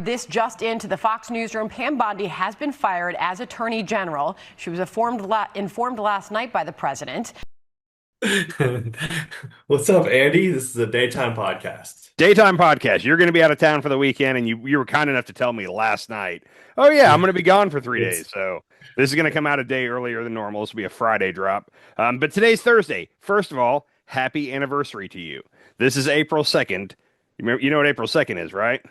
This just into the Fox newsroom. Pam Bondi has been fired as Attorney General. She was informed last night by the president. What's up, Andy? This is a daytime podcast. Daytime podcast. You're going to be out of town for the weekend, and you were kind enough to tell me last night, oh, yeah, I'm going to be gone for 3 days. So this is going to come out a day earlier than normal. This will be a Friday drop. But today's Thursday. First of all, happy anniversary to you. This is April 2nd. You know what April 2nd is, right?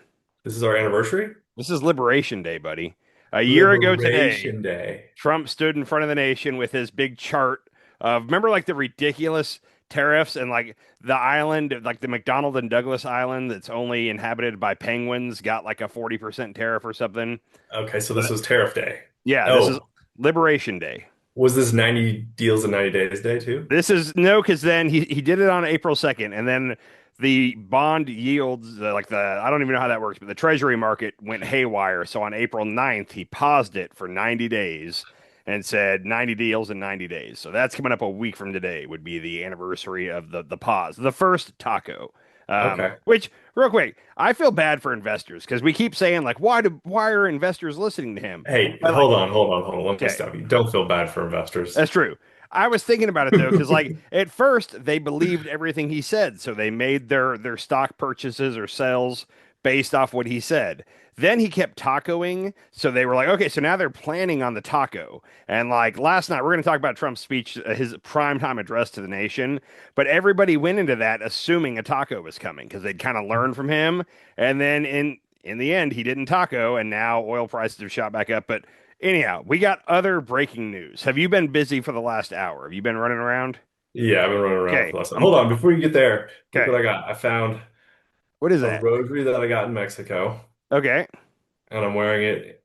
This is our anniversary? This is Liberation Day, buddy. A year ago today, Liberation Day. Trump stood in front of the nation with his big chart of, remember like the ridiculous tariffs and like the island, like the McDonald and Douglas Island that's only inhabited by penguins got like a 40% tariff or something. Okay, so this was Tariff Day. Yeah, This is Liberation Day. Was this 90 deals in 90 days day too? This is no, because then he did it on April 2nd, and then the bond yields, I don't even know how that works, but the Treasury market went haywire. So on April 9th, he paused it for 90 days and said 90 deals in 90 days. So that's coming up a week from today would be the anniversary of the pause, the first taco. Okay. Which, real quick, I feel bad for investors because we keep saying like, why are investors listening to him? Hey, But, hold on. Let me Okay. stop you. Don't feel bad for investors. That's true. I was thinking about it though, because like at first they believed everything he said, so they made their stock purchases or sales based off what he said. Then he kept tacoing, so they were like, okay, so now they're planning on the taco. And like last night, we're going to talk about Trump's speech, his primetime address to the nation. But everybody went into that assuming a taco was coming because they'd kind of learned from him. And then in the end, he didn't taco, and now oil prices have shot back up. But anyhow, we got other breaking news. Have you been busy for the last hour? Have you been running around? Yeah, I've been running around Okay. for less. Hold on, before you get there, look Okay. what I got. I found What is a that? rosary that I got in Mexico, Okay. and I'm wearing it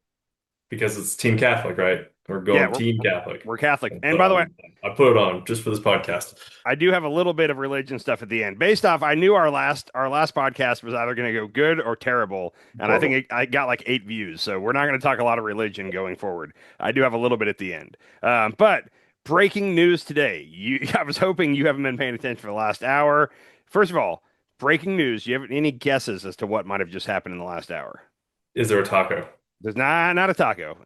because it's Team Catholic, right? We're Yeah, going Team Catholic. we're Catholic. I And put by the way, on- I put it on just for this podcast. I do have a little bit of religion stuff at the end. Based off, I knew our last podcast was either going to go good or terrible, and I think I got like 8 views. So we're not going to talk a lot of religion going forward. I do have a little bit at the end. But breaking news today. I was hoping you haven't been paying attention for the last hour. First of all, breaking news. Do you have any guesses as to what might have just happened in the last hour? Is there a taco? There's not a taco.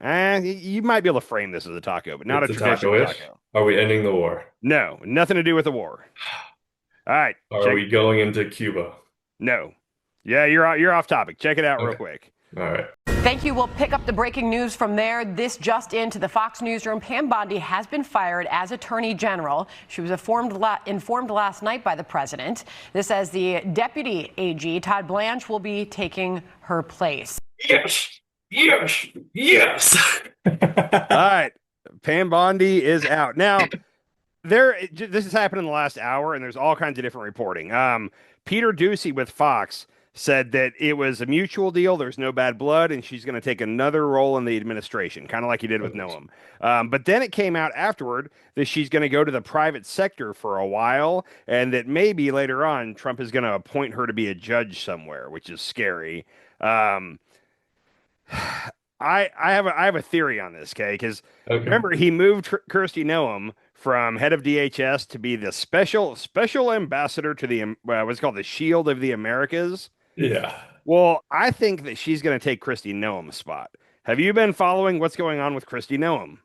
You might be able to frame this as a taco, but not It's a a traditional taco-ish? taco. Are we ending the war? No, nothing to do with the war. All right. Are we going into Cuba? No. Yeah, you're off topic. Check it out real Okay. quick. All right. Thank you. We'll pick up the breaking news from there. This just into the Fox newsroom. Pam Bondi has been fired as Attorney General. She was informed last night by the president. This as the Deputy AG, Todd Blanche, will be taking her place. Yes. Yes. Yes. All right. Pam Bondi is out. Now, this has happened in the last hour, and there's all kinds of different reporting. Peter Ducey with Fox said that it was a mutual deal. There's no bad blood, and she's going to take another role in the administration, kind of like he did with Noem. But then it came out afterward that she's going to go to the private sector for a while, and that maybe later on Trump is going to appoint her to be a judge somewhere, which is scary. I have a theory on this, okay? Because remember, he moved Krist Noem from head of DHS to be the special ambassador to the what's called the Shield of the Americas. Yeah. Well, I think that she's going to take Krist Noem's spot. Have you been following what's going on with Krist Noem?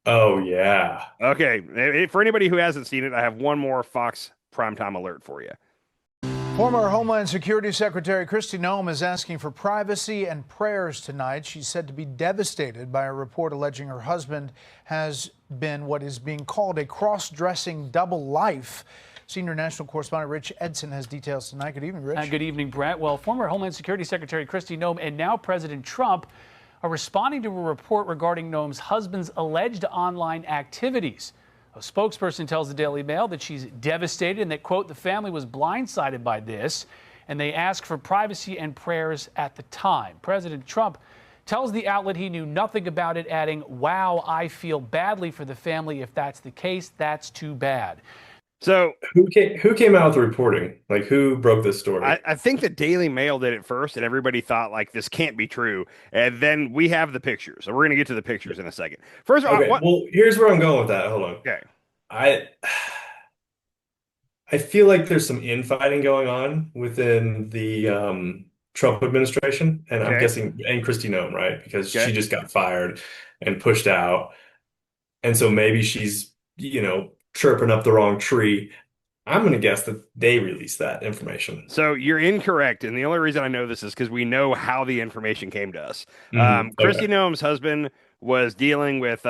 Oh, yeah. Okay, for anybody who hasn't seen it, I have one more Fox primetime alert for you. Former Homeland Security Secretary Krist Noem is asking for privacy and prayers tonight. She's said to be devastated by a report alleging her husband has been what is being called a cross-dressing double life. Senior national correspondent Rich Edson has details tonight. Good evening, Rich. Good evening, Brett. Well, former Homeland Security Secretary Krist Noem and now President Trump are responding to a report regarding Noem's husband's alleged online activities. A spokesperson tells the Daily Mail that she's devastated and that, quote, the family was blindsided by this, and they ask for privacy and prayers at the time. President Trump tells the outlet he knew nothing about it, adding, wow, I feel badly for the family. If that's the case, that's too bad. So who came out with the reporting? Like, who broke this story? I think the Daily Mail did it first, and everybody thought like this can't be true. And then we have the pictures, so we're gonna get to the pictures in a second. First of all, well, here's where I'm going with that. Hold on. Okay. I feel like there's some infighting going on within the Trump administration, and I'm Okay. guessing, and Kristi Noem, right? Because Okay. she just got fired and pushed out. And so maybe she's, chirping up the wrong tree. I'm going to guess that they released that information. So you're incorrect, and the only reason I know this is because we know how the information came to us. Kristi Okay. Noem's husband was dealing with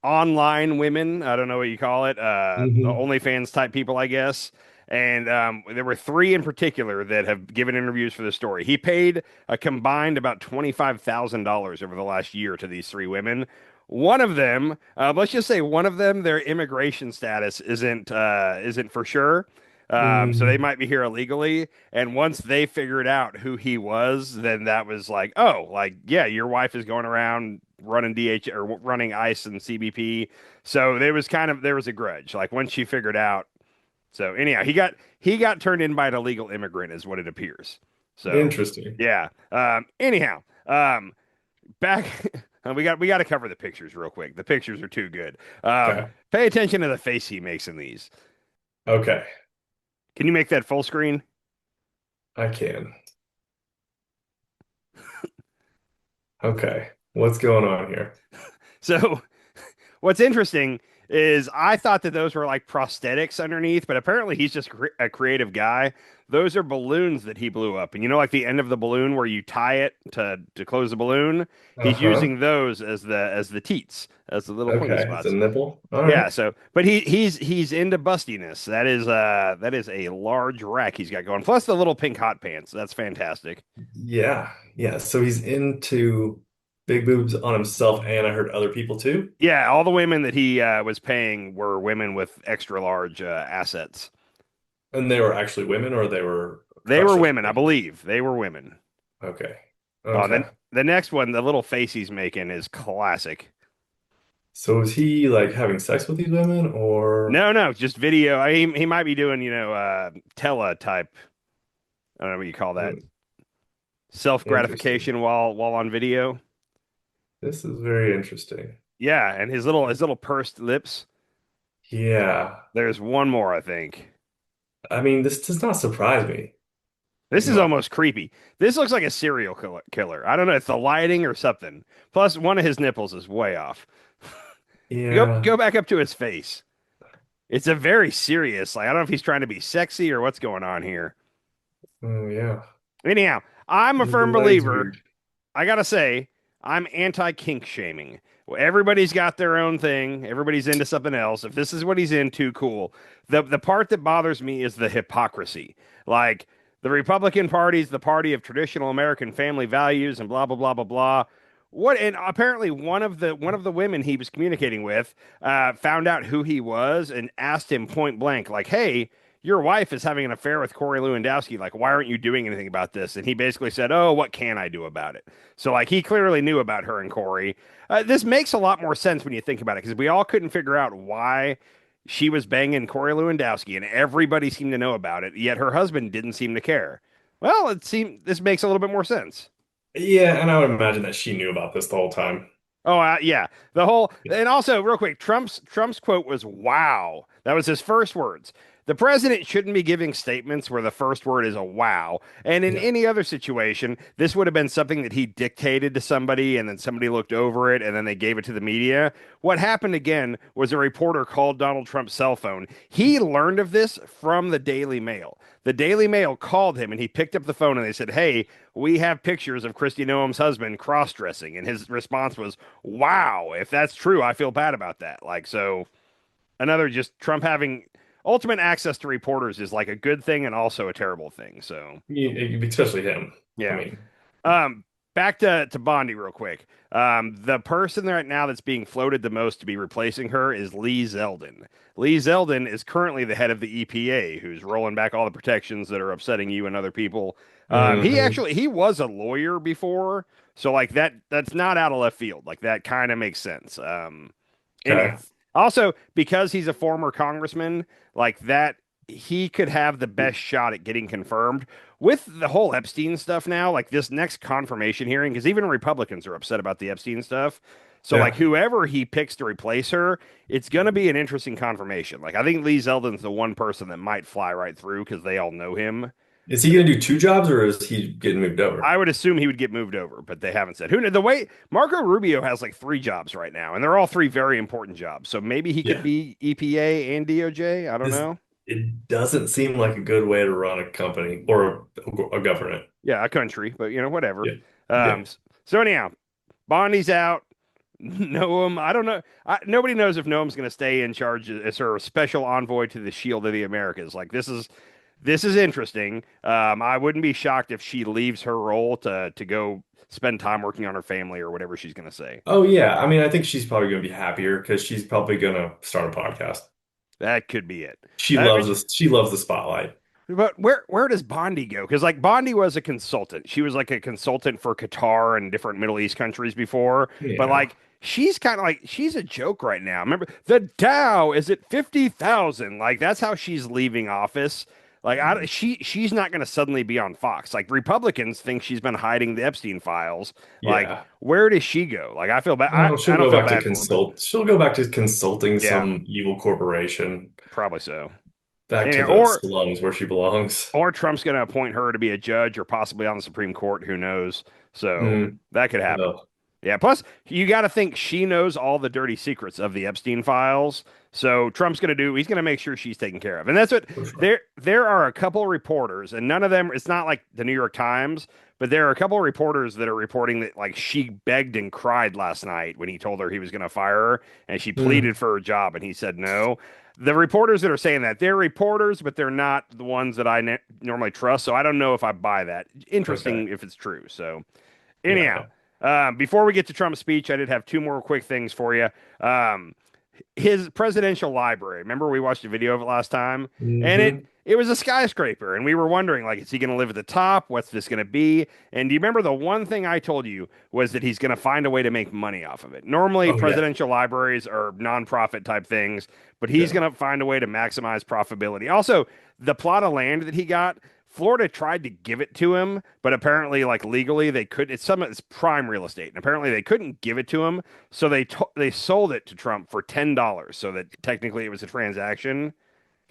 online women. I don't know what you call it, hmm OnlyFans type people, I guess. And there were three in particular that have given interviews for the story. He paid a combined about $25,000 over the last year to these three women. One of them, let's just say one of them, their immigration status isn't for sure. So they hmm might be here illegally. And once they figured out who he was, then that was like, oh, like, yeah, your wife is going around running DH or running ICE and CBP. So there was a grudge. Like once she figured out. So anyhow, he got turned in by an illegal immigrant, is what it appears. So Interesting. yeah. Anyhow, back. We got to cover the pictures real quick. The pictures are too good. Okay. Pay attention to the face he makes in these. Okay. Can you make that full screen? I can. Okay. What's going on here? So what's interesting is I thought that those were like prosthetics underneath, but apparently he's just a creative guy. Those are balloons that he blew up. And like the end of the balloon where you tie it to close the balloon, he's Uh-huh. using those as the teats, as the little pointy Okay. It's a spots. nipple. All Yeah, right. so but he's into bustiness. That is a large rack he's got going. Plus the little pink hot pants. That's fantastic. Yeah. Yeah. So he's into big boobs on himself, and I heard other people too. Yeah, all the women that he was paying were women with extra large assets. And they were actually women, or they were They were crush women, I operations? believe. They were women. Okay. Oh, then Okay. the next one, the little face he's making is classic. So is he like having sex with these women, or No, no, just video. He might be doing, tele type. I don't know what you call that. Hmm, Self interesting. gratification while on video. This is very interesting. Yeah, and his little pursed lips. Yeah. There's one more, I think. I mean, this does not surprise me. This is No. almost creepy. This looks like a serial killer. I don't know. It's the lighting or something. Plus, one of his nipples is way off. Go Yeah. go back up to his face. It's a very serious. Like I don't know if he's trying to be sexy or what's going on here. Oh, yeah. Anyhow, I'm a The firm lighting's believer. weird. I gotta say, I'm anti kink shaming. Well, everybody's got their own thing. Everybody's into something else. If this is what he's into, cool. The part that bothers me is the hypocrisy. Like the Republican Party's the party of traditional American family values and blah blah blah blah blah. What and apparently one of the women he was communicating with found out who he was and asked him point blank, like, "Hey, your wife is having an affair with Corey Lewandowski. Like, why aren't you doing anything about this?" And he basically said, "Oh, what can I do about it?" So, like, he clearly knew about her and Corey. This makes a lot more sense when you think about it because we all couldn't figure out why she was banging Corey Lewandowski, and everybody seemed to know about it. Yet her husband didn't seem to care. Well, it seemed this makes a little bit more sense. Yeah, and I would imagine that she knew about this the whole time. Oh yeah, the whole Yeah. and also real quick, Trump's quote was "wow." That was his first words. The president shouldn't be giving statements where the first word is a wow. And in Yeah. any other situation, this would have been something that he dictated to somebody and then somebody looked over it and then they gave it to the media. What happened again was a reporter called Donald Trump's cell phone. He learned of this from the Daily Mail. The Daily Mail called him and he picked up the phone and they said, "Hey, we have pictures of Kristi Noem's husband cross dressing." And his response was, "Wow, if that's true, I feel bad about that." Like, so another just Trump having ultimate access to reporters is like a good thing and also a terrible thing. So, Especially him. I yeah. mean, Um, back to Bondi real quick. The person right now that's being floated the most to be replacing her is Lee Zeldin. Lee Zeldin is currently the head of the EPA, who's rolling back all the protections that are upsetting you and other people. hmm He was a lawyer before, so like that's not out of left field. Like that kind of makes sense. Okay. Anyhow, also because he's a former congressman, like that he could have the best shot at getting confirmed with the whole Epstein stuff now, like this next confirmation hearing, because even Republicans are upset about the Epstein stuff. So, like, Yeah. whoever he picks to replace her, it's going to be an interesting confirmation. Like, I think Lee Zeldin's the one person that might fly right through because they all know him. Is he going to do two jobs or is he getting moved over? I would assume he would get moved over, but they haven't said. Who kn- the way Marco Rubio has like three jobs right now, and they're all three very important jobs. So maybe he could Yeah. be EPA and DOJ. I don't This, know. it doesn't seem like a good way to run a company or a government. Yeah, a country, but whatever. Yeah. Yeah. Um, so anyhow, Bondi's out. Noem, I don't know. Nobody knows if Noem's going to stay in charge as her special envoy to the Shield of the Americas. Like this is interesting. I wouldn't be shocked if she leaves her role to go spend time working on her family or whatever she's going to say. Oh yeah. I mean, I think she's probably going to be happier because she's probably going to start a podcast. That could be it. She Uh, loves this. She loves the spotlight. But where does Bondi go? Because like Bondi was a consultant. She was like a consultant for Qatar and different Middle East countries before. But Yeah. like she's kind of like she's a joke right now. Remember the Dow is at 50,000. Like that's how she's leaving office. Like she's not going to suddenly be on Fox. Like Republicans think she's been hiding the Epstein files. Like Yeah. where does she go? Like I feel bad. Well, I she'll don't go feel back to bad for her, but consult. She'll go back to consulting yeah, some evil corporation probably so. back And, to the slums where she belongs. or Trump's going to appoint her to be a judge or possibly on the Supreme Court. Who knows? So Mm, that could happen. no, Yeah. Plus, you got to think she knows all the dirty secrets of the Epstein files. So Trump's going to do. He's going to make sure she's taken care of. And that's what for sure. there are a couple reporters, and none of them. It's not like the New York Times, but there are a couple reporters that are reporting that like she begged and cried last night when he told her he was going to fire her, and she Mm, pleaded for her job, and he said no. The reporters that are saying that they're reporters, but they're not the ones that I normally trust. So I don't know if I buy that. okay. Interesting if it's true. So anyhow, Yeah. before we get to Trump's speech, I did have two more quick things for you. Um, his presidential library. Remember we watched a video of it last time, and it Hmm. it was a skyscraper, and we were wondering like, is he going to live at the top? What's this going to be? And do you remember the one thing I told you was that he's going to find a way to make money off of it? Normally, Oh yeah. presidential libraries are nonprofit type things, but he's Yeah. going to find a way to maximize profitability. Also, the plot of land that he got. Florida tried to give it to him, but apparently, like legally, they couldn't. It's prime real estate, and apparently they couldn't give it to him. So they sold it to Trump for $10, so that technically it was a transaction.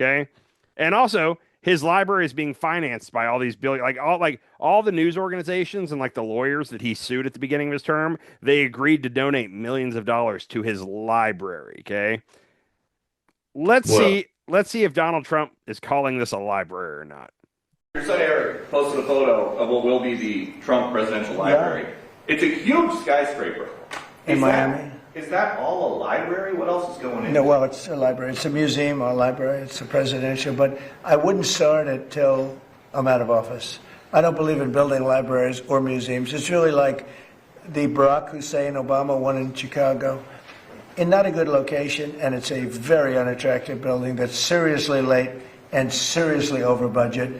Okay, and also his library is being financed by all these billion, like all the news organizations and like the lawyers that he sued at the beginning of his term. They agreed to donate millions of dollars to his library. Okay, let's Well, see. Let's see if Donald Trump is calling this a library or not. Your son Eric posted a photo of what will be the Trump Presidential Library. It's a huge skyscraper. In Miami? Is that all a library? What else is going in? No, well, it's a library. It's a museum or a library. It's a presidential, but I wouldn't start it till I'm out of office. I don't believe in building libraries or museums. It's really like the Barack Hussein Obama one in Chicago. In not a good location, and it's a very unattractive building that's seriously late and seriously over budget.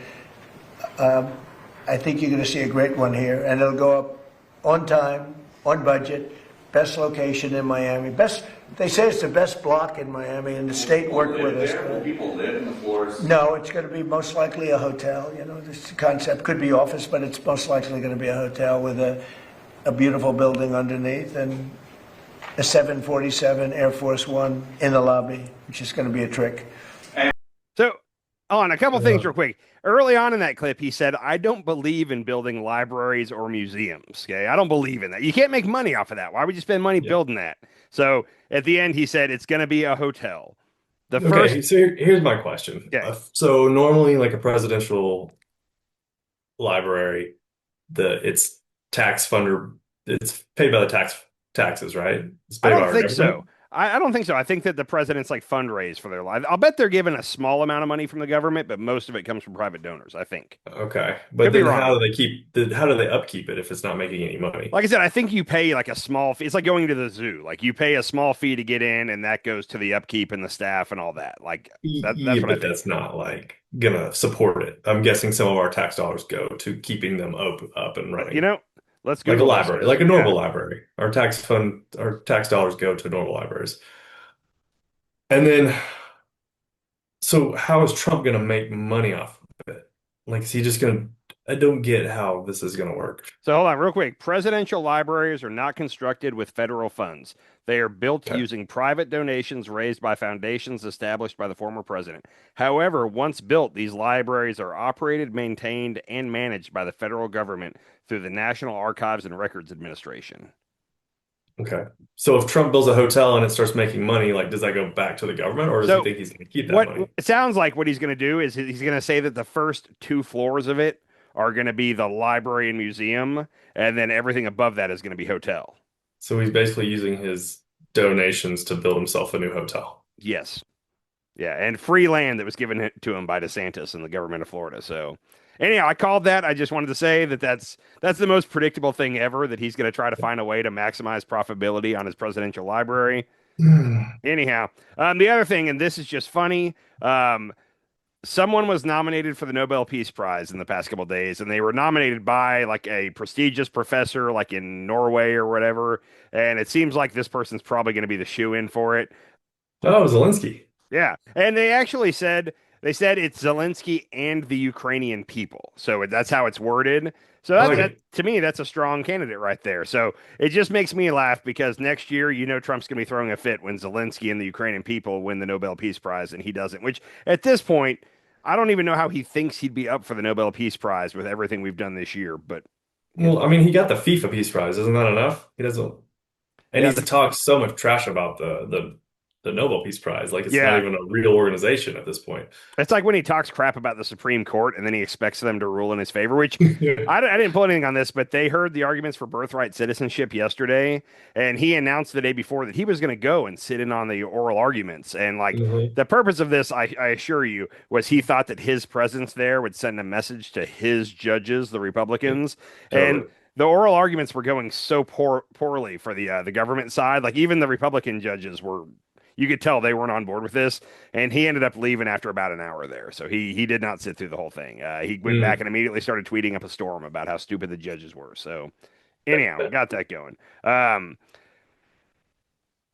I think you're going to see a great one here, and it'll go up on time, on budget, best location in Miami. Best, they say it's the best block in Miami, and the state worked with us. Will people live in the floors? No, it's going to be most likely a hotel. You know, this concept could be office, but it's most likely going to be a hotel with a beautiful building underneath and a 747 Air Force One in the lobby, which is going to be a trick. So, on a couple things real quick. Early on in that clip, he said, I don't believe in building libraries or museums. Okay. I don't believe in that. You can't make money off of that. Why would you spend money building that? So, at the end, he said, it's going to be a hotel. The okay. first, So here's my question. yeah, So normally, like a presidential library, it's tax funder. It's paid by the taxes, right? It's I paid by don't our think government. so. I don't think so. I think that the president's like fundraise for their life. I'll bet they're given a small amount of money from the government, but most of it comes from private donors, I think. Okay, Could but be then wrong. how do they upkeep it if it's not making any money? Like I said, I think you pay like a small fee. It's like going to the zoo. Like you pay a small fee to get in, and that goes to the upkeep and the staff and all that. Like that's Yeah, what I but think. that's not like gonna support it. I'm guessing some of our tax dollars go to keeping them up and running. Let's Like a Google library, this. like a Yeah. normal library. Our tax dollars go to normal libraries. And then, so how is Trump going to make money off of it? Like, is he just going to I don't get how this is going to work. So hold on real quick. Presidential libraries are not constructed with federal funds. They are built Okay. using private donations raised by foundations established by the former president. However, once built, these libraries are operated, maintained, and managed by the federal government through the National Archives and Records Administration. Okay. So if Trump builds a hotel and it starts making money, like, does that go back to the government, or does he So think he's going to keep that what money? it sounds like what he's going to do is he's going to say that the first 2 floors of it are going to be the library and museum, and then everything above that is going to be hotel. So he's basically using his donations to build himself a new hotel. Yes. Yeah, and free land that was given to him by DeSantis and the government of Florida. So, anyhow, I called that. I just wanted to say that that's the most predictable thing ever, that he's going to try to find a way to maximize profitability on his presidential library. Anyhow, the other thing, and this is just funny, someone was nominated for the Nobel Peace Prize in the past couple of days, and they were nominated by like a prestigious professor, like in Norway or whatever. And it seems like this person's probably going to be the shoe-in for it. Oh, Zelensky. Yeah, and they actually said it's Zelensky and the Ukrainian people. So that's how it's worded. So to me, that's a strong candidate right there. So it just makes me laugh because next year, Trump's going to be throwing a fit when Zelensky and the Ukrainian people win the Nobel Peace Prize and he doesn't, which at this point, I don't even know how he thinks he'd be up for the Nobel Peace Prize with everything we've done this year. But Well, I mean, he got the FIFA Peace Prize. Isn't that enough? He doesn't, and Yeah, he's talked so much trash about the Nobel Peace Prize. Like, it's Yeah. not even a real organization at this point. it's like when he talks crap about the Supreme Court and then he expects them to rule in his favor, which I didn't pull anything on this, but they heard the arguments for birthright citizenship yesterday, and he announced the day before that he was going to go and sit in on the oral arguments. And like Mhm. the purpose of this, I assure you, was he thought that his presence there would send a message to his judges, the Republicans, and Totally. the oral arguments were going so poorly for the government side. Like even the Republican judges were. You could tell they weren't on board with this, and he ended up leaving after about an hour there. So he did not sit through the whole thing. He went back and immediately started tweeting up a storm about how stupid the judges were. So anyhow, we got that going.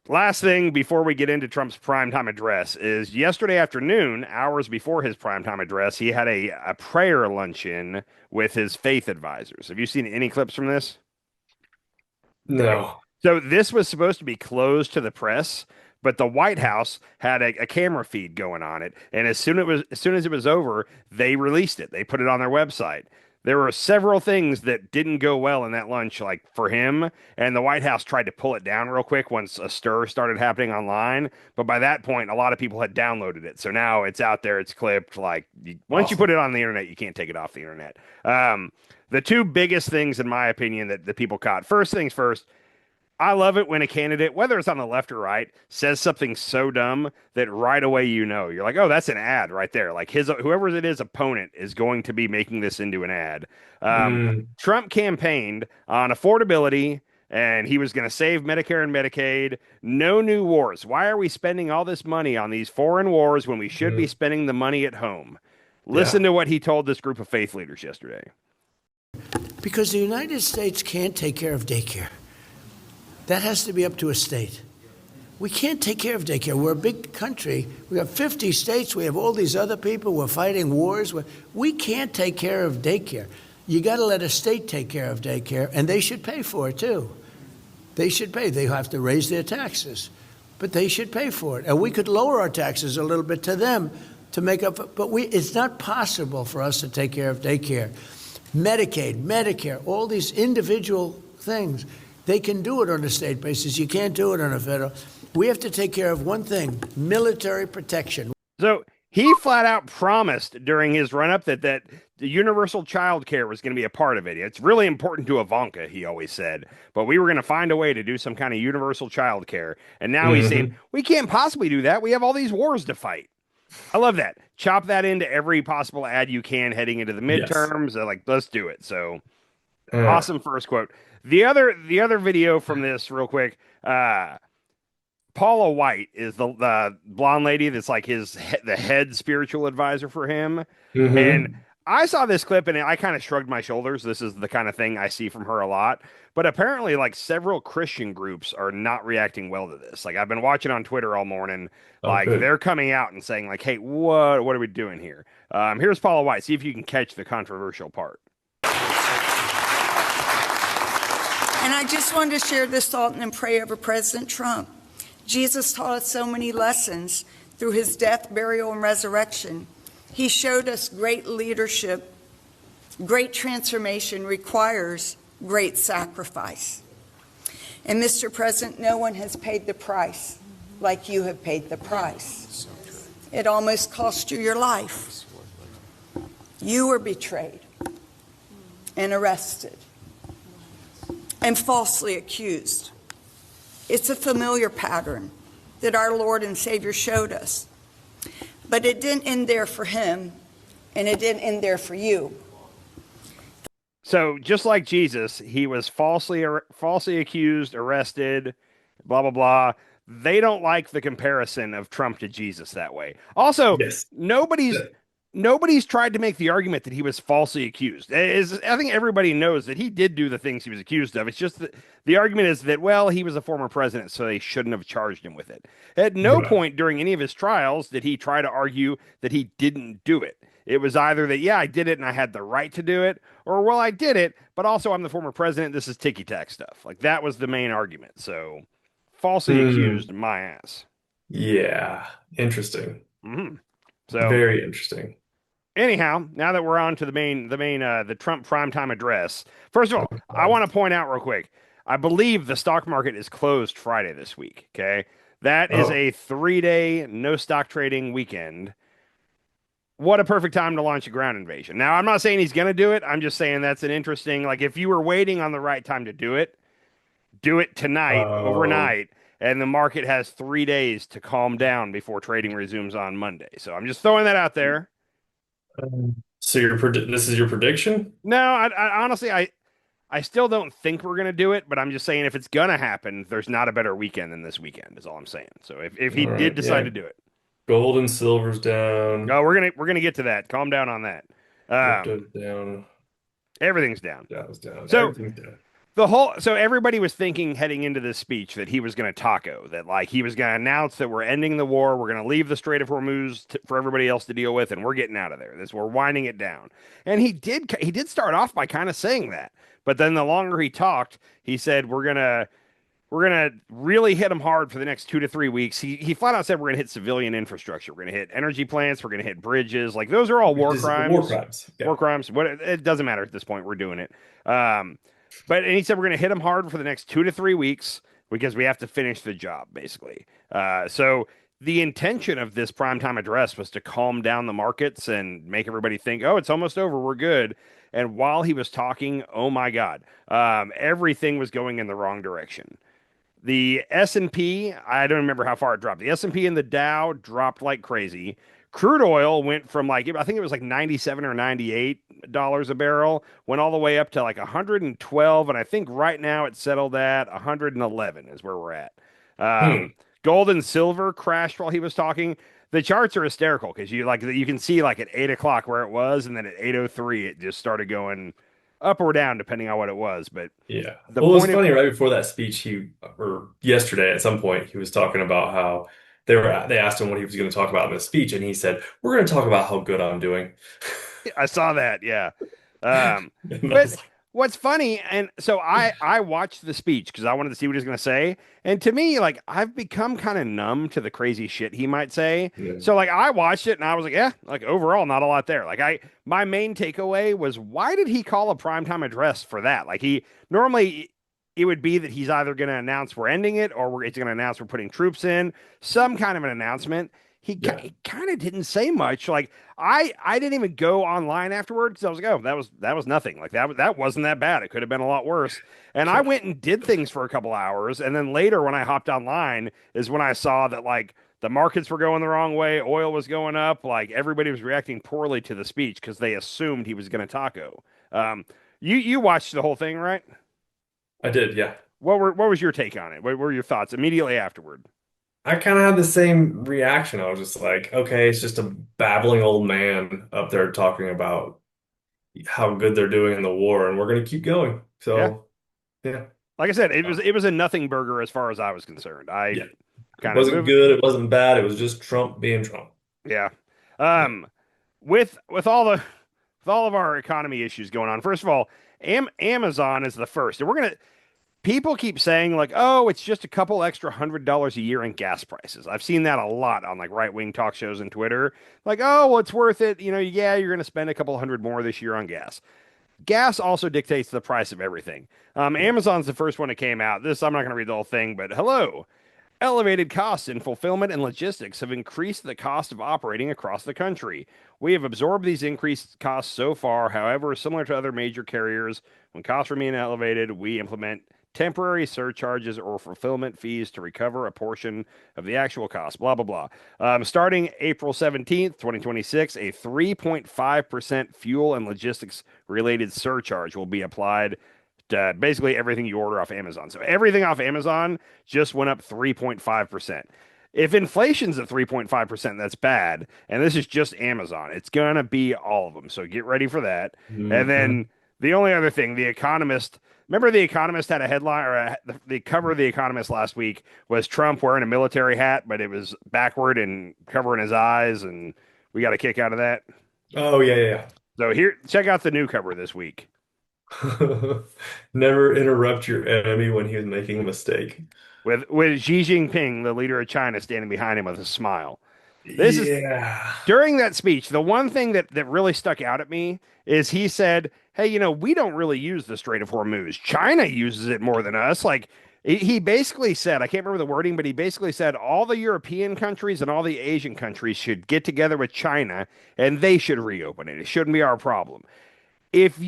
Last thing before we get into Trump's primetime address is yesterday afternoon, hours before his primetime address, he had a prayer luncheon with his faith advisors. Have you seen any clips from this? No. So this was supposed to be closed to the press, but the White House had a camera feed going on it, and as soon as it was over, they released it. They put it on their website. There were several things that didn't go well in that lunch, like for him, and the White House tried to pull it down real quick once a stir started happening online. But by that point, a lot of people had downloaded it, so now it's out there, it's clipped. Like once you put it on the internet, you can't take it off the internet. The two biggest things, in my opinion, that the people caught. First things first. I love it when a candidate, whether it's on the left or right, says something so dumb that right away you're like, oh, that's an ad right there. Like whoever it is opponent is going to be making this into an ad. Trump campaigned on affordability, and he was going to save Medicare and Medicaid. No new wars. Why are we spending all this money on these foreign wars when we should be spending the money at home? Listen to what he told this group of faith leaders yesterday. Because the United States can't take care of daycare. That has to be up to a state. We can't take care of daycare. We're a big country. We have 50 states. We have all these other people. We're fighting wars. We can't take care of daycare. You got to let a state take care of daycare, and they should pay for it, too. They should pay. They have to raise their taxes, but they should pay for it. And we could lower our taxes a little bit to them to make up, but it's not possible for us to take care of daycare. Medicaid, Medicare, all these individual things. They can do it on a state basis. You can't do it on a federal. We have to take care of one thing, military protection. So he flat out promised during his run-up that the universal child care was going to be a part of it. It's really important to Ivanka, he always said. But we were going to find a way to do some kind of universal child care. And now he's saying, we can't possibly do that. We have all these wars to fight. I love that. Chop that into every possible ad you can heading into the midterms. Like, let's do it. So awesome first quote. The other video from this real quick, Paula White is the blonde lady that's like the head spiritual advisor for him. And I saw this clip and I kind of shrugged my shoulders. This is the kind of thing I see from her a lot. But apparently, like several Christian groups are not reacting well to this. Like I've been watching on Twitter all morning. They're coming out and saying like, hey, what are we doing here? Here's Paula White. See if you can catch the controversial part. And I just wanted to share this thought and then pray over President Trump. Jesus taught us so many lessons through his death, burial, and resurrection. He showed us great leadership, great transformation requires great sacrifice. And Mr. President, no one has paid the price like you have paid the price. It almost cost you your life. You were betrayed and arrested and falsely accused. It's a familiar pattern that our Lord and Savior showed us. But it didn't end there for him, and it didn't end there for you. So just like Jesus, he was falsely accused, arrested, blah, blah, blah. They don't like the comparison of Trump to Jesus that way. Also, Yes. nobody's tried to make the argument that he was falsely accused. I think everybody knows that he did do the things he was accused of. It's just that the argument is that, well, he was a former president, so they shouldn't have charged him with it. At no point during any of his trials did he try to argue that he didn't do it. It was either that, yeah, I did it and I had the right to do it, or, well, I did it, but also I'm the former president. This is ticky-tack stuff. Like, that was the main argument. So, falsely accused, my ass. Yeah. Interesting. Mm-hmm. So, very interesting. Anyhow, now that we're on to the Trump primetime address. First of all, I want to point out real quick. I believe the stock market is closed Friday this week. Okay. That is a 3-day no stock trading weekend. What a perfect time to launch a ground invasion. Now, I'm not saying he's going to do it. I'm just saying that's an interesting, like, if you were waiting on the right time to do it tonight, overnight, and the market has 3 days to calm down before trading resumes on Monday. So I'm just throwing that out there. So this is your prediction? No, I honestly, I still don't think we're going to do it, but I'm just saying if it's going to happen, there's not a better weekend than this weekend is all I'm saying. So if he did decide to do it. Gold and silver's down. No, we're gonna get to that. Calm down on that. Crypto's down. Everything's down. Dow's down. So Everything's down. So everybody was thinking heading into this speech that he was going to taco, that like he was going to announce that we're ending the war, we're going to leave the Strait of Hormuz for everybody else to deal with, and we're getting out of there. We're winding it down. And he did start off by kind of saying that, but then the longer he talked, he said we're gonna really hit them hard for the next 2 to 3 weeks. He flat out said we're gonna hit civilian infrastructure, we're gonna hit energy plants, we're gonna hit bridges. Like those are all war crimes. War crimes. Yeah. War crimes. It doesn't matter at this point. We're doing it. But he said we're going to hit them hard for the next 2 to 3 weeks because we have to finish the job, basically. So the intention of this primetime address was to calm down the markets and make everybody think, oh, it's almost over, we're good. And while he was talking, oh my God, everything was going in the wrong direction. The S&P, I don't remember how far it dropped. The S&P and the Dow dropped like crazy. Crude oil went from I think it was like $97 or $98 a barrel, went all the way up to like 112, and I think right now it's settled at 111 is where we're at. Gold and silver crashed while he was talking. The charts are hysterical because you can see like at 8 o'clock where it was, and then at 8:03 it just started going up or down depending on what it was. But yeah, it was funny right before that speech, or yesterday at some point he was talking about how they asked him what he was going to talk about in the speech, and he said, "We're going to talk about how good I'm doing." I saw that, yeah. But what's funny, and so I watched the speech because I wanted to see what he was going to say, and to me, like I've become kind of numb to the crazy shit he might say. Yeah. So like I watched it and I was like, yeah, like overall not a lot there. Like my main takeaway was, why did he call a primetime address for that? Like he normally. It would be that he's either going to announce we're ending it or it's going to announce we're putting troops in, some kind of an announcement. He kind of didn't say much. Like I didn't even go online afterwards because I was like, oh, that was nothing. Like that wasn't that bad. It could have been a lot worse. And I went and did things for a couple hours. And then later when I hopped online is when I saw that like the markets were going the wrong way. Oil was going up. Like everybody was reacting poorly to the speech because they assumed he was going to taco. You watched the whole thing, right? I did, yeah. What was your take on it? What were your thoughts immediately afterward? I kind of had the same reaction. I was just like, okay, it's just a babbling old man up there talking about how good they're doing in the war, and we're going to keep going. So, yeah. Like I said, it was a nothing burger as far as I was concerned. It wasn't good, it wasn't bad. It was just Trump being Trump. Yeah. With all of our economy issues going on, first of all, Amazon is the first, and people keep saying like, oh, it's just a couple extra $100 a year in gas prices. I've seen that a lot on like right-wing talk shows and Twitter. Like, oh, well, it's worth it. You know, yeah, you're going to spend a couple hundred more this year on gas. Gas also dictates the price of everything. Amazon's the first one that came out. This, I'm not going to read the whole thing, but hello. Elevated costs in fulfillment and logistics have increased the cost of operating across the country. We have absorbed these increased costs so far. However, similar to other major carriers, when costs remain elevated, we implement temporary surcharges or fulfillment fees to recover a portion of the actual cost. Blah, blah, blah. Starting April 17th, 2026, a 3.5% fuel and logistics related surcharge will be applied basically everything you order off Amazon. So everything off Amazon just went up 3.5%. If inflation's at 3.5%, that's bad. And this is just Amazon. It's going to be all of them. So get ready for that. And then the only other thing, The Economist, remember The Economist had a headline, or the cover of The Economist last week was Trump wearing a military hat, but it was backward and covering his eyes. And we got a kick out of that. Oh, yeah. So here, check out the new cover this week. Never interrupt your enemy when he was making a mistake. With Xi Jinping, the leader of China, standing behind him with a smile. This is during that speech. The one thing that really stuck out at me is he said, "Hey, you know, we don't really use the Strait of Hormuz. China uses it more than us." Like he basically said, I can't remember the wording, but he basically said all the European countries and all the Asian countries should get together with China and they should reopen it. It shouldn't be our problem. If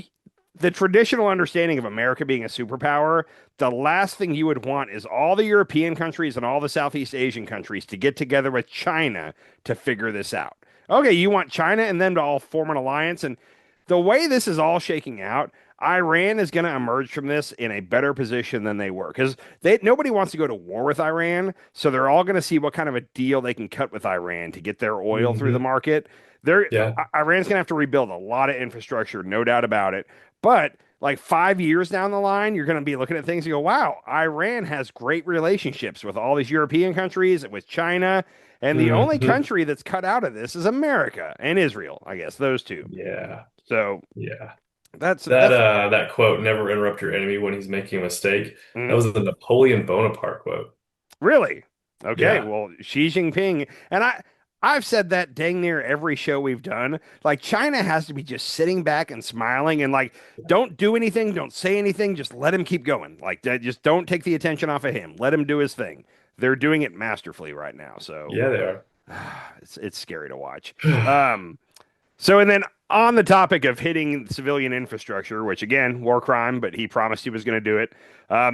the traditional understanding of America being a superpower, the last thing you would want is all the European countries and all the Southeast Asian countries to get together with China to figure this out. Okay, you want China and them to all form an alliance. And the way this is all shaking out, Iran is going to emerge from this in a better position than they were, because nobody wants to go to war with Iran. So they're all going to see what kind of a deal they can cut with Iran to get their oil through the market. Iran's going to have to rebuild a lot of infrastructure, no doubt about it. But like 5 years down the line, you're going to be looking at things and go, wow, Iran has great relationships with all these European countries, with China. And the only country that's cut out of this is America and Israel, I guess, those two. Yeah. So, yeah. That's that quote, never interrupt your enemy when he's making a mistake. That was the Napoleon Bonaparte quote. Really? Okay. Yeah. Well, Xi Jinping, and I've said that dang near every show we've done. Like, China has to be just sitting back and smiling and like, don't do anything, don't say anything, just let him keep going. Like, just don't take the attention off of him. Let him do his thing. They're doing it masterfully right now. So yeah, they are. It's scary to watch. So, and then on the topic of hitting civilian infrastructure, which again, war crime, but he promised he was going to do it.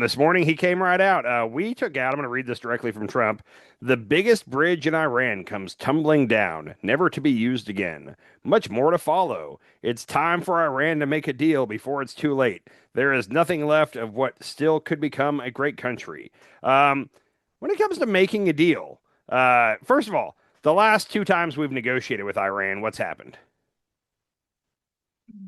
This morning, he came right out. We took out, I'm going to read this directly from Trump. The biggest bridge in Iran comes tumbling down, never to be used again. Much more to follow. It's time for Iran to make a deal before it's too late. There is nothing left of what still could become a great country. When it comes to making a deal, first of all, the last two times we've negotiated with Iran, what's happened?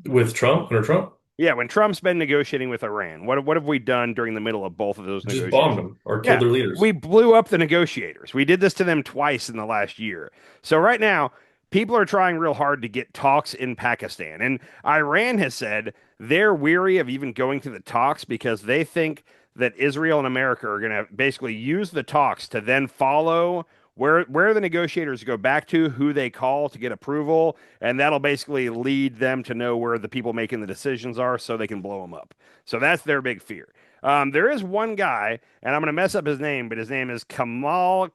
With Trump? Under Trump? Yeah, when Trump's been negotiating with Iran, what have we done during the middle of both of those Just negotiations? bombed them or killed their leaders. We blew up the negotiators. We did this to them twice in the last year. So right now, people are trying real hard to get talks in Pakistan. And Iran has said they're weary of even going to the talks because they think that Israel and America are going to basically use the talks to then follow where the negotiators go back to, who they call to get approval, and that'll basically lead them to know where the people making the decisions are so they can blow them up. So that's their big fear. There is one guy, and I'm going to mess up his name, but his name is Kamal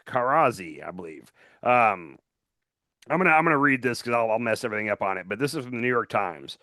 Karazi, I believe. I'm gonna read this because I'll mess everything up on it, but this is from the New York Times.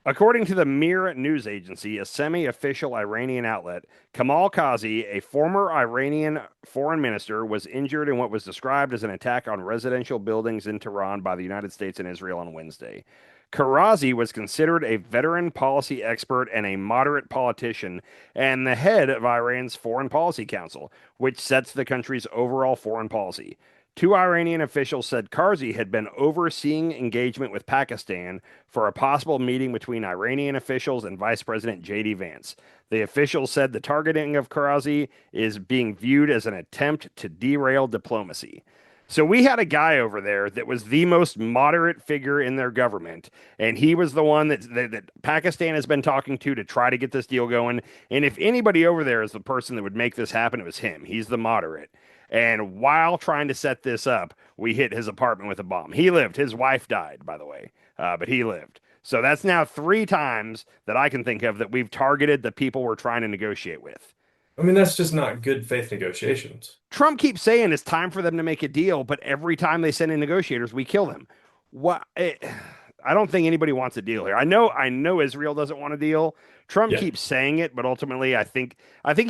According to the Mir news agency, a semi-official Iranian outlet, Kamal Kazi, a former Iranian foreign minister, was injured in what was described as an attack on residential buildings in Tehran by the United States and Israel on Wednesday. Karazi was considered a veteran policy expert and a moderate politician and the head of Iran's Foreign Policy Council, which sets the country's overall foreign policy. Two Iranian officials said Karzai had been overseeing engagement with Pakistan for a possible meeting between Iranian officials and Vice President J.D. Vance. The officials said the targeting of Karzai is being viewed as an attempt to derail diplomacy. So we had a guy over there that was the most moderate figure in their government, and he was the one that Pakistan has been talking to try to get this deal going. And if anybody over there is the person that would make this happen, it was him. He's the moderate. And while trying to set this up, we hit his apartment with a bomb. He lived. His wife died, by the way, but he lived. So that's now 3 times that I can think of that we've targeted the people we're trying to negotiate with. I mean, that's just not good faith negotiations. Trump keeps saying it's time for them to make a deal, but every time they send in negotiators, we kill them. What? I don't think anybody wants a deal here. I know Israel doesn't want a deal. Trump Yeah. keeps saying it, but ultimately, I think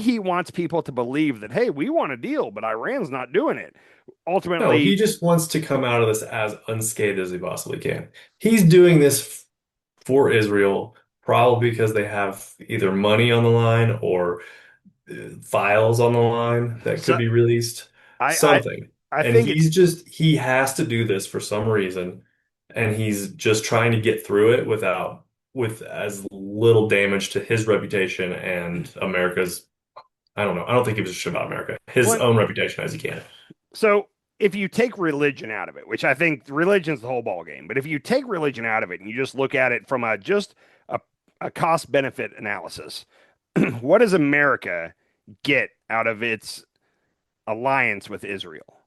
he wants people to believe that, hey, we want a deal, but Iran's not doing it. No, Ultimately, he just wants to come out of this as unscathed as he possibly can. He's doing this for Israel, probably because they have either money on the line or files on the line that could so, be released, I something. I And think it's he has to do this for some reason, and he's just trying to get through it with as little damage to his reputation and America's, I don't know. I don't think he gives a shit about America, his what own reputation as he can. so. If you take religion out of it, which I think religion's the whole ball game, but if you take religion out of it and you just look at it from a, a cost benefit analysis, what does America get out of its alliance with Israel?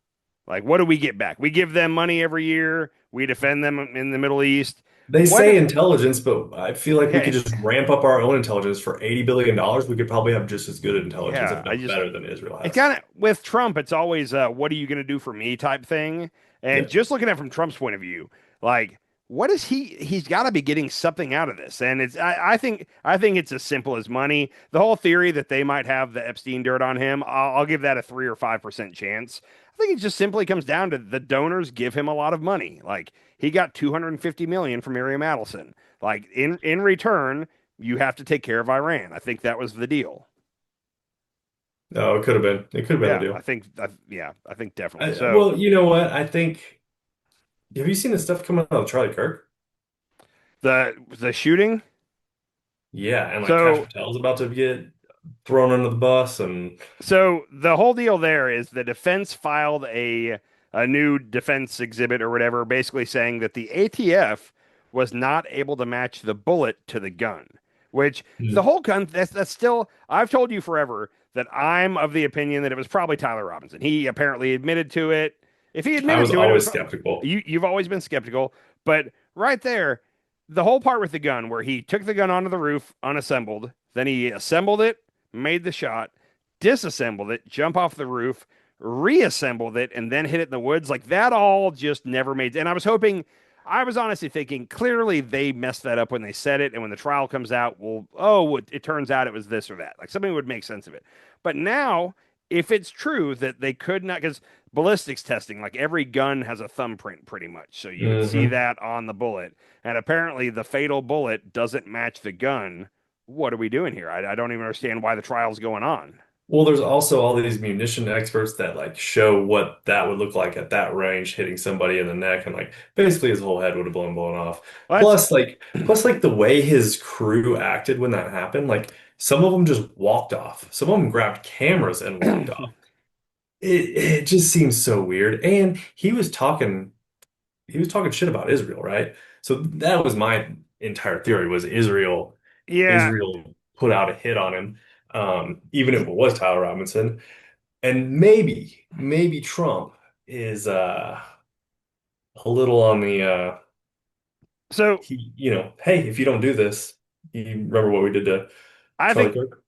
Like, what do we get back? We give them money every year. We defend them in the Middle East. They What? say intelligence, but I feel like we could Okay. just ramp up our own intelligence for $80 billion. We could probably have just as good intelligence, Yeah. if not better than Israel It's has. kind of with Trump, it's always, what are you going to do for me type thing. And Yeah. just looking at it from Trump's point of view, like, what is he's got to be getting something out of this. And I think it's as simple as money. The whole theory that they might have the Epstein dirt on him, I'll give that a 3 or 5% chance. I think it just simply comes down to the donors give him a lot of money. Like he got 250 million from Miriam Adelson. Like in return, you have to take care of Iran. I think that was the deal. No, it could have been. It could have been the Yeah, deal. I think definitely. So Well, you know what? I think. Have you seen the stuff coming out of Charlie Kirk? the shooting. Yeah, and like Cash So Patel's about to get thrown under the bus, and so the whole deal there is the defense filed a new defense exhibit or whatever, basically saying that the ATF was not able to match the bullet to the gun. Which the mm, whole gun that's still I've told you forever that I'm of the opinion that it was probably Tyler Robinson. He apparently admitted to it. If he I admitted was to it, it was always skeptical. you've always been skeptical, but right there, the whole part with the gun where he took the gun onto the roof unassembled, then he assembled it, made the shot, disassembled it, jump off the roof, reassembled it, and then hit it in the woods. Like that all just never made. And I was honestly thinking clearly they messed that up when they said it, and when the trial comes out, well, oh, it turns out it was this or that. Like something would make sense of it. But now, if it's true that they could not, because ballistics testing, like every gun has a thumbprint pretty much, so you would see Hmm. that on the bullet, and apparently the fatal bullet doesn't match the gun. What are we doing here? I don't even understand why the trial's going on. Well, there's also all these munition experts that like show what that would look like at that range, hitting somebody in the neck, and like basically his whole head would have blown off. Well, that's Plus, the way his crew acted when that happened, like some of them just walked off. Some of them grabbed cameras and walked off. It just seems so weird. And he was talking shit about Israel, right? So that was my entire theory was yeah. Israel put out a hit on him, even if it was Tyler Robinson. And maybe Trump is a little on the So hey, if you don't do this, you remember what we did to I Charlie think Kirk?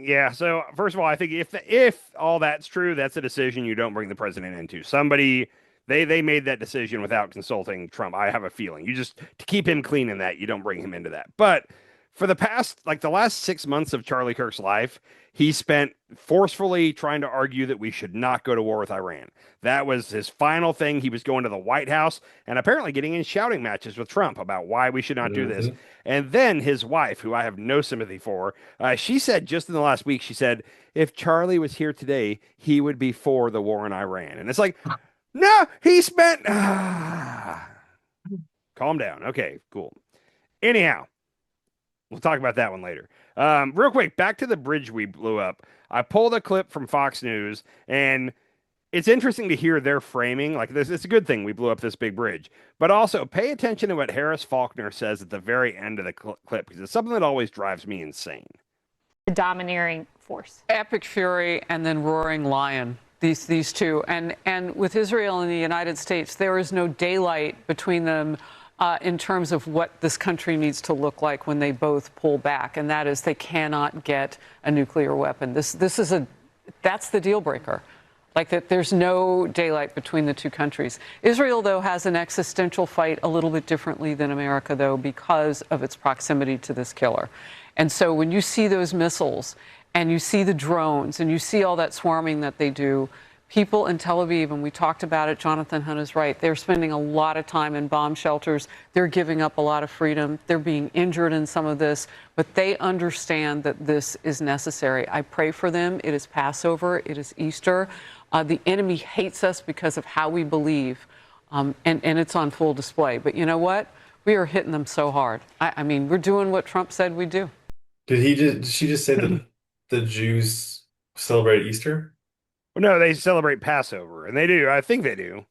yeah. So first of all, I think if all that's true, that's a decision you don't bring the president into. Somebody they made that decision without consulting Trump. I have a feeling you just to keep him clean in that you don't bring him into that. But for the last 6 months of Charlie Kirk's life, he spent forcefully trying to argue that we should not go to war with Iran. That was his final thing. He was going to the White House and apparently getting in shouting matches with Trump about why we should not do this. Hmm. And then his wife, who I have no sympathy for, she said just in the last week, she said, if Charlie was here today, he would be for the war in Iran. And it's like, no, he spent. Calm down. Okay, cool. Anyhow, we'll talk about that one later. Real quick, back to the bridge we blew up. I pulled a clip from Fox News, and it's interesting to hear their framing. Like this, it's a good thing we blew up this big bridge, but also pay attention to what Harris Faulkner says at the very end of the clip, because it's something that always drives me insane. The domineering force. Epic fury and then roaring lion. These two, and with Israel and the United States, there is no daylight between them in terms of what this country needs to look like when they both pull back, and that is they cannot get a nuclear weapon. That's the deal breaker. Like that, there's no daylight between the two countries. Israel, though, has an existential fight a little bit differently than America, though, because of its proximity to this killer. And so when you see those missiles and you see the drones and you see all that swarming that they do, people in Tel Aviv, and we talked about it, Jonathan Hunt is right, they're spending a lot of time in bomb shelters. They're giving up a lot of freedom. They're being injured in some of this, but they understand that this is necessary. I pray for them. It is Passover. It is Easter. The enemy hates us because of how we believe, and it's on full display. But you know what? We are hitting them so hard. I mean, we're doing what Trump said we'd do. Did she just say that the Jews celebrate Easter? Well, no, they celebrate Passover, and they do. I think they do.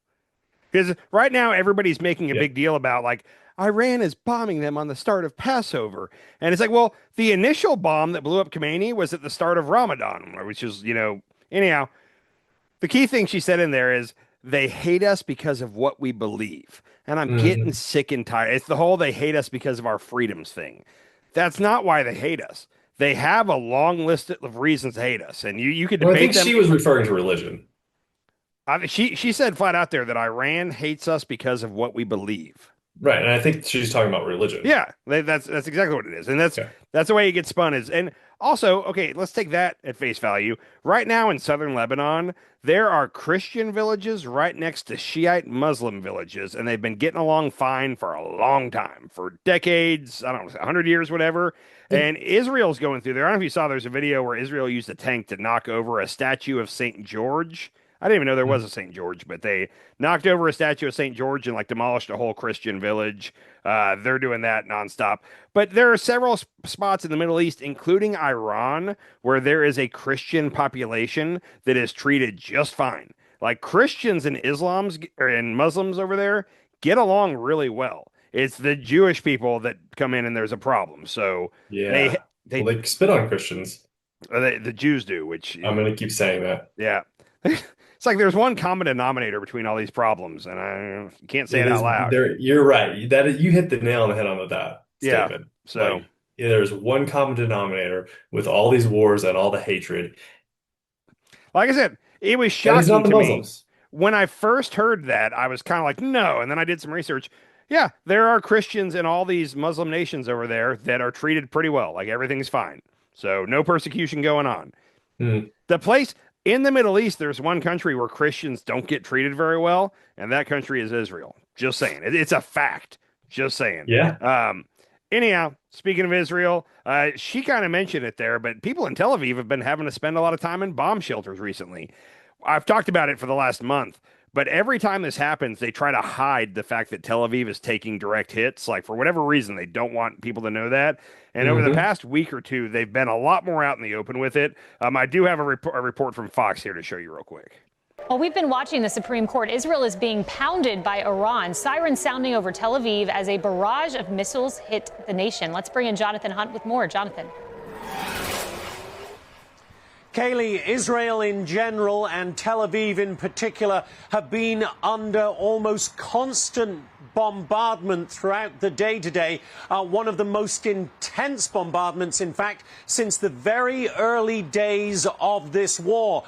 Because right now, everybody's making a big deal about, like, Iran is bombing them on the start of Passover. And it's like, well, the initial bomb that blew up Khomeini was at the start of Ramadan, which is, anyhow, the key thing she said in there is they hate us because of what we believe. And I'm getting sick and tired. It's the whole they hate us because of our freedoms thing. That's not why they hate us. They have a long list of reasons to hate us, and you could debate I think them. she was referring to religion. She said flat out there that Iran hates us because of what we believe. Right, and I think she's talking about religion. Yeah, that's exactly what it is, and that's the way it gets spun. And also, okay, let's take that at face value. Right now in southern Lebanon, there are Christian villages right next to Shiite Muslim villages, and they've been getting along fine for a long time, for decades, I don't know, 100 years, whatever. And Israel's going through there. I don't know if you saw, there's a video where Israel used a tank to knock over a statue of St. George. I didn't even know there was a St. George, but they knocked over a statue of St. George and demolished a whole Christian village. They're doing that nonstop. But there are several spots in the Middle East, including Iran, where there is a Christian population that is treated just fine. Like Christians and Muslims over there get along really well. It's the Jewish people that come in and there's a problem. So yeah, they spit on Christians. The Jews do, which I'm going to keep saying that. Yeah. It's like there's one common denominator between all these problems, and I can't say it out loud. You're right. You hit the nail on the head on that statement. Yeah. So there's one common denominator with all these wars and all the hatred. Like I said, it was shocking to me. When I first heard that, I was kind of like, no. And then I did some research. Yeah, there are Christians in all these Muslim nations over there that are treated pretty well. Like everything's fine. So no persecution going on. The place in the Middle East, there's one country where Christians don't get treated very well, and that country is Israel. Just saying. It's a fact. Just saying. Yeah. Anyhow, speaking of Israel, she kind of mentioned it there, but people in Tel Aviv have been having to spend a lot of time in bomb shelters recently. I've talked about it for the last month, but every time this happens, they try to hide the fact that Tel Aviv is taking direct hits. Like, for whatever reason, they don't want people to know that. And over the past week or two, they've been a lot more out in the open with it. I do have a report from Fox here to show you real quick. Well, we've been watching the Supreme Court. Israel is being pounded by Iran. Sirens sounding over Tel Aviv as a barrage of missiles hit the nation. Let's bring in Jonathan Hunt with more. Jonathan. Kaylee, Israel in general and Tel Aviv in particular have been under almost constant bombardment throughout the day today. One of the most intense bombardments, in fact, since the very early days of this war.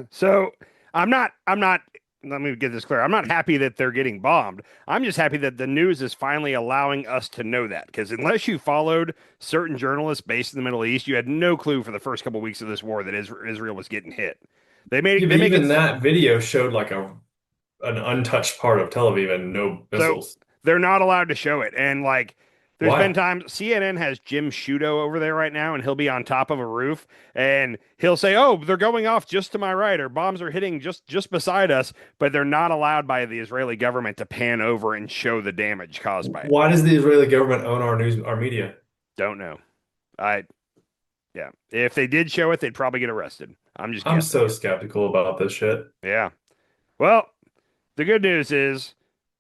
So I'm not, let me get this clear. I'm not happy that they're getting bombed. I'm just happy that the news is finally allowing us to know that. Because unless you followed certain journalists based in the Middle East, you had no clue for the first couple of weeks of this war that Israel was getting hit. That video showed like an untouched part of Tel Aviv and no missiles. So they're not allowed to show it. And there's been times CNN has Jim Sciutto over there right now, and he'll be on top of a roof and he'll say, oh, they're going off just to my right, or bombs are hitting just beside us, but they're not allowed by the Israeli government to pan over and show the damage caused by it. Why does the Israeli government own our media? Don't know. Yeah. If they did show it, they'd probably get arrested. I'm just I'm guessing. so skeptical about this shit. Yeah. Well, the good news is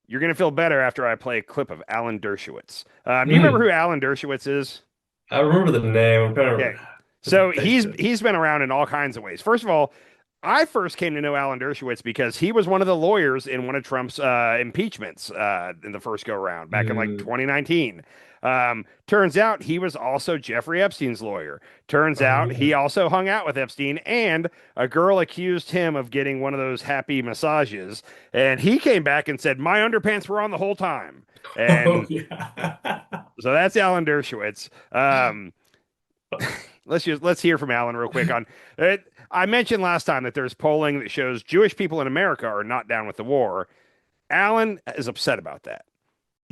you're going to feel better after I play a clip of Alan Dershowitz. Do you remember who Alan Dershowitz is? I remember the name. I'm trying Yeah. to put the So face he's to it. he's been around in all kinds of ways. First of all, I first came to know Alan Dershowitz because he was one of the lawyers in one of Trump's impeachments in the first go round back in like Mm. 2019. Turns out he was also Jeffrey Epstein's lawyer. Turns Oh out yeah. he also hung out with Epstein, and a girl accused him of getting one of those happy massages. And he came back and said, "My underpants were on the whole time." Oh And yeah. so that's Alan Dershowitz. Let's hear from Alan real quick on it. I mentioned last time that there's polling that shows Jewish people in America are not down with the war. Alan is upset about that.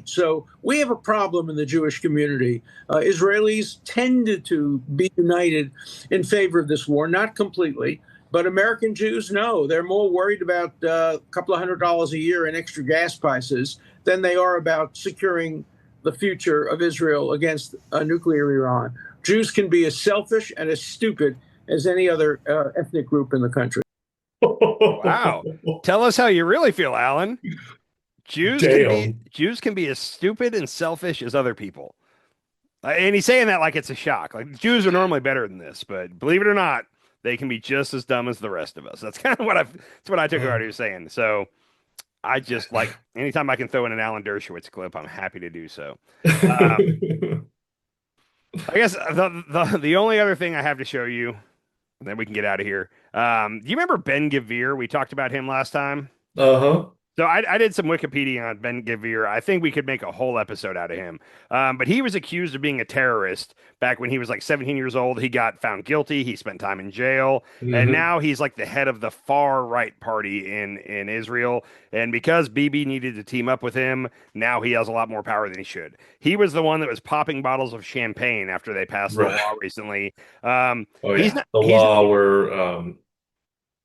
So we have a problem in the Jewish community. Israelis tended to be united in favor of this war, not completely, but American Jews, no. They're more worried about a couple of $100 a year in extra gas prices than they are about securing the future of Israel against nuclear Iran. Jews can be as selfish and as stupid as any other ethnic group in the country. Wow. Tell us how you really feel, Alan. Damn. Jews can be as stupid and selfish as other people. And he's saying that like it's a shock. Like Jews are normally better than this, but believe it or not, they can be just as dumb as the rest of us. That's kind of that's what I took what he was saying. So I just like anytime I can throw in an Alan Dershowitz clip, I'm happy to do so. I guess the only other thing I have to show you, and then we can get out of here. Do you remember Ben Gvir? We talked about him last time. Uh-huh. So I did some Wikipedia on Ben Gvir. I think we could make a whole episode out of him. But he was accused of being a terrorist back when he was like 17 years old. He got found guilty. He spent time in jail. And now he's like the head of the far right party in Israel. And because Bibi needed to team up with him, now he has a lot more power than he should. He was the one that was popping bottles of champagne after they passed the law recently. Oh yeah. The law where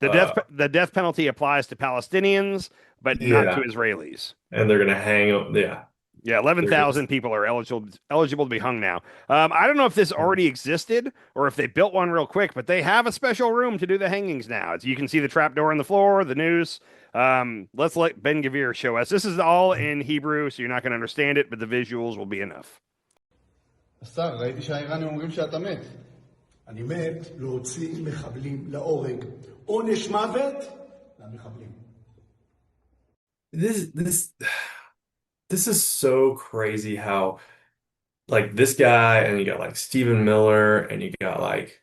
the death penalty applies to Palestinians, but not to Israelis. And they're gonna hang them. Yeah. Yeah, 11,000 people are eligible to be hung now. I don't know if this already existed or if they built one real quick, but they have a special room to do the hangings now. You can see the trap door in the floor, the noose. Let's let Ben Gvir show us. This is all in Hebrew, so you're not going to understand it, but the visuals will be enough. אני מת להוציא מחבלים להורג. עונש מוות למחבלים. This is so crazy how like this guy and you got like Stephen Miller and you got like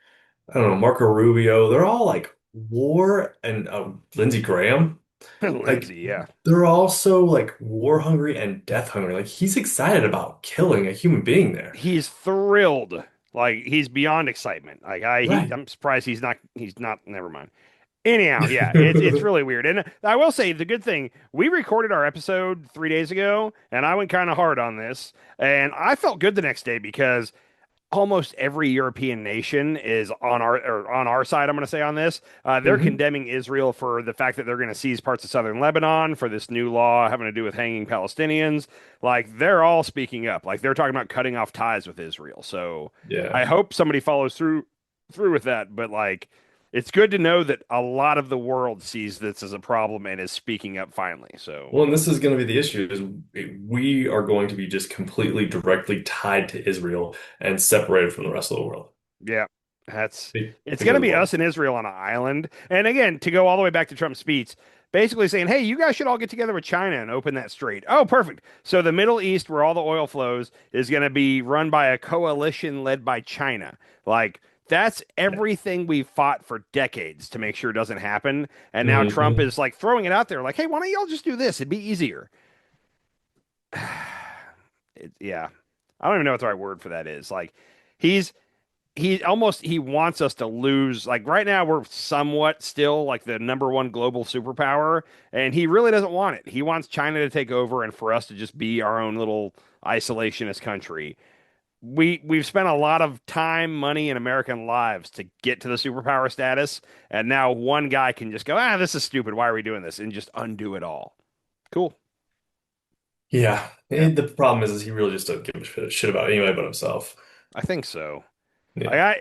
I don't know Marco Rubio, they're all like war and Lindsey Graham. Lindsey, yeah. They're all so like war hungry and death hungry. Like he's excited about killing a human being there. He's thrilled. Like he's beyond excitement. Like I'm surprised he's not never mind. Anyhow, yeah, it's really weird. And I will say the good thing, we recorded our episode 3 days ago, and I went kind of hard on this, and I felt good the next day because almost every European nation is on our side. I'm going to say on this, they're condemning Israel for the fact that they're going to seize parts of southern Lebanon for this new law having to do with hanging Palestinians. Like they're all speaking up. Like they're talking about cutting off ties with Israel. So yeah, I hope somebody follows through with that. But like, it's good to know that a lot of the world sees this as a problem and is speaking up finally. So, well, and this is going to be the issue is we are going to be just completely directly tied to Israel and separated from the rest of the world. Yeah, it's going to be us and Israel on an island. And again, to go all the way back to Trump's speech, basically saying, hey, you guys should all get together with China and open that strait. Oh, perfect. So the Middle East, where all the oil flows, is going to be run by a coalition led by China. Like, that's everything we fought for decades to make sure it doesn't happen. And now Trump is like throwing it out there like, hey, why don't y'all just do this? It'd be easier. Yeah. I don't even know what the right word for that is. Like he wants us to lose. Like right now we're somewhat still like the #1 global superpower. And he really doesn't want it. He wants China to take over and for us to just be our own little isolationist country. We've spent a lot of time, money, and American lives to get to the superpower status, and now one guy can just go, this is stupid. Why are we doing this? And just undo it all. Cool. Yeah. The problem is he really just doesn't give a shit about anybody but himself. I think so. Yeah.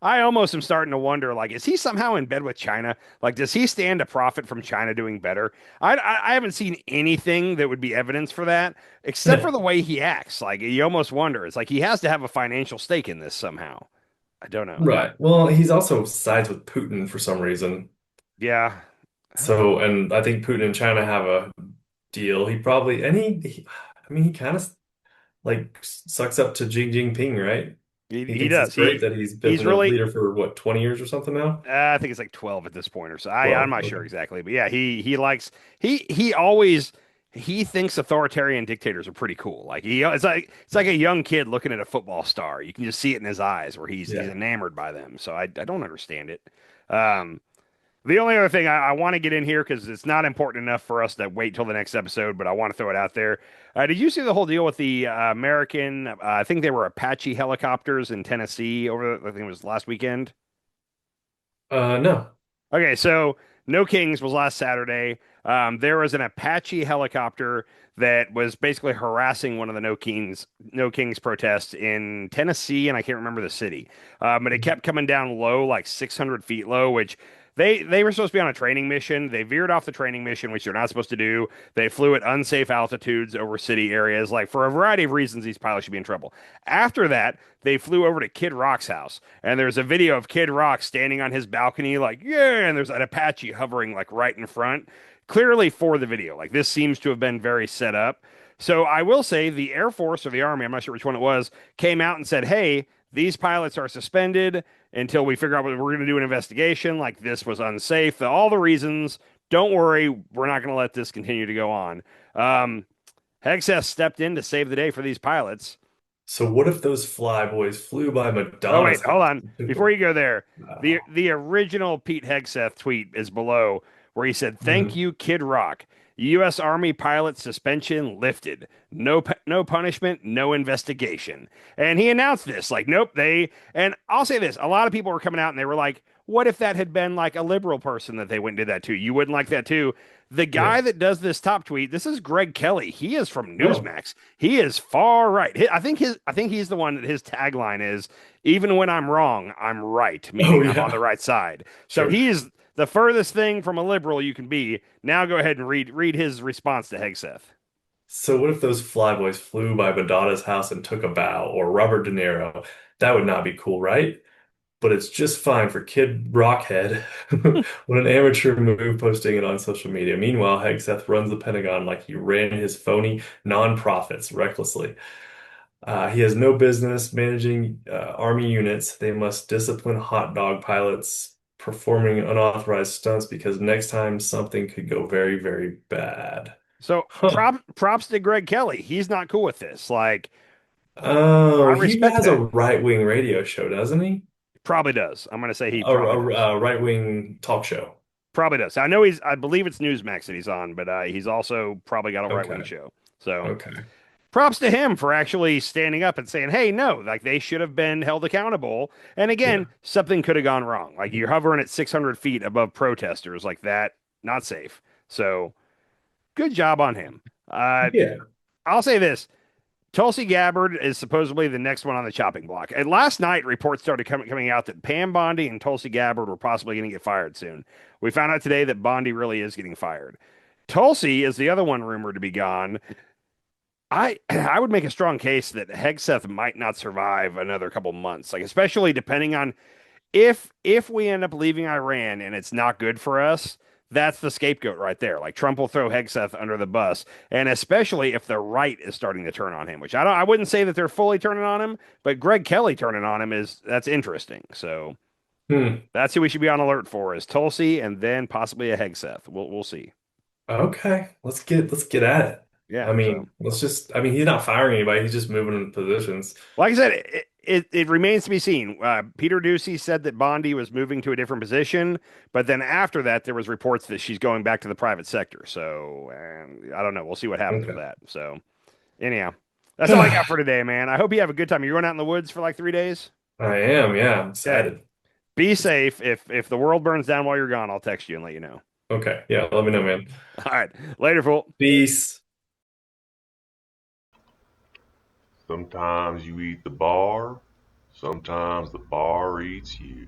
I almost am starting to wonder, like, is he somehow in bed with China? Like, does he stand to profit from China doing better? I haven't seen anything that would be evidence for that, except for the way he acts. Like, you almost wonder. It's like he has to have a financial stake in this somehow. I don't know. Right. Well, he's also sides with Putin for some reason. Yeah. So, and I think Putin and China have a deal. He probably, and I mean, he kind of like sucks up to Xi Jinping, right? He He thinks it's does. great that he's been He's the really. leader for what, 20 years or something now? I think it's like 12 at this point or so. I'm 12. not sure Okay. exactly, but yeah, he likes he always he thinks authoritarian dictators are pretty cool. Like it's like a young kid looking at a football star. You can just see it in his eyes where he's Yeah. enamored by them. So I don't understand it. Um, the only other thing I want to get in here because it's not important enough for us to wait till the next episode, but I want to throw it out there. Did you see the whole deal with the American? I think they were Apache helicopters in Tennessee over. I think it was last weekend. No. Okay, so No Kings was last Saturday. There was an Apache helicopter that was basically harassing one of the No Kings protests in Tennessee, and I can't remember the city. But it kept coming down low, like 600 feet low, which they were supposed to be on a training mission. They veered off the training mission, which you're not supposed to do. They flew at unsafe altitudes over city areas. Like for a variety of reasons, these pilots should be in trouble. After that, they flew over to Kid Rock's house, and there's a video of Kid Rock standing on his balcony, like, yeah, and there's an Apache hovering like right in front, clearly for the video. Like this seems to have been very set up. So I will say the Air Force or the Army, I'm not sure which one it was, came out and said, hey, these pilots are suspended until we figure out what we're going to do an investigation. Like this was unsafe. All the reasons. Don't worry, we're not going to let this continue to go on. Hegseth stepped in to save the day for these pilots. So what if those flyboys flew by Oh wait, Madonna's hold house? on. Before you go there, the original Pete Hegseth tweet is below where he said, "Thank you, Kid Rock. U.S. Army pilot suspension lifted. No punishment, no investigation." And he announced this, like, nope, and I'll say this, a lot of people were coming out and they were like, what if that had been like a liberal person that they went and did that to? You wouldn't like that too. The guy that does this top tweet, this is Greg Kelly. He is from Newsmax. He is far right. I think he's the one that his tagline is, even when I'm wrong, I'm right, meaning I'm on the right side. So he's the furthest thing from a liberal you can be. Now go ahead and read his response to Hegseth. So what if those flyboys flew by Madonna's house and took a bow, or Robert De Niro? That would not be cool, right? But it's just fine for Kid Rockhead when an amateur move posting it on social media. Meanwhile, Hegseth runs the Pentagon like he ran his phony nonprofits recklessly. He has no business managing Army units. They must discipline hot dog pilots performing unauthorized stunts because next time something could go very, very bad. So props to Greg Kelly. He's not cool with this. Like, oh, I he respect has a that. right-wing radio show, doesn't he? Probably does. I'm going to say he A probably does. right-wing talk show. Probably does. I believe it's Newsmax that he's on, but he's also probably got a right-wing show. So props to him for actually standing up and saying, hey, no, like they should have been held accountable. And again, something could have gone wrong. Like you're hovering at 600 feet above protesters like that, not safe. So good job on him. I'll say this. Tulsi Gabbard is supposedly the next one on the chopping block. And last night, reports started coming out that Pam Bondi and Tulsi Gabbard were possibly going to get fired soon. We found out today that Bondi really is getting fired. Tulsi is the other one rumored to be gone. I would make a strong case that Hegseth might not survive another couple months, like especially depending on if we end up leaving Iran and it's not good for us. That's the scapegoat right there. Like Trump will throw Hegseth under the bus, and especially if the right is starting to turn on him, which I wouldn't say that they're fully turning on him, but Greg Kelly turning on him that's interesting. So that's who we should be on alert for is Tulsi and then possibly a Hegseth. We'll see. Okay, let's get at it. Yeah, I mean, he's not firing anybody. He's just moving in positions. Like I said, it remains to be seen. Peter Doocy said that Bondi was moving to a different position, but then after that, there was reports that she's going back to the private sector. So I don't know. We'll see what happens with that. So anyhow, that's all I got for today, man. I hope you have a good time. You're going out in the woods for like 3 days? I am. Yeah, I'm excited. Be safe. If the world burns down while you're gone, I'll text you and let you know. Okay. Yeah, let me know, man. All right. Later, fool. Peace. Sometimes you eat the bar, Sometimes the bar eats you.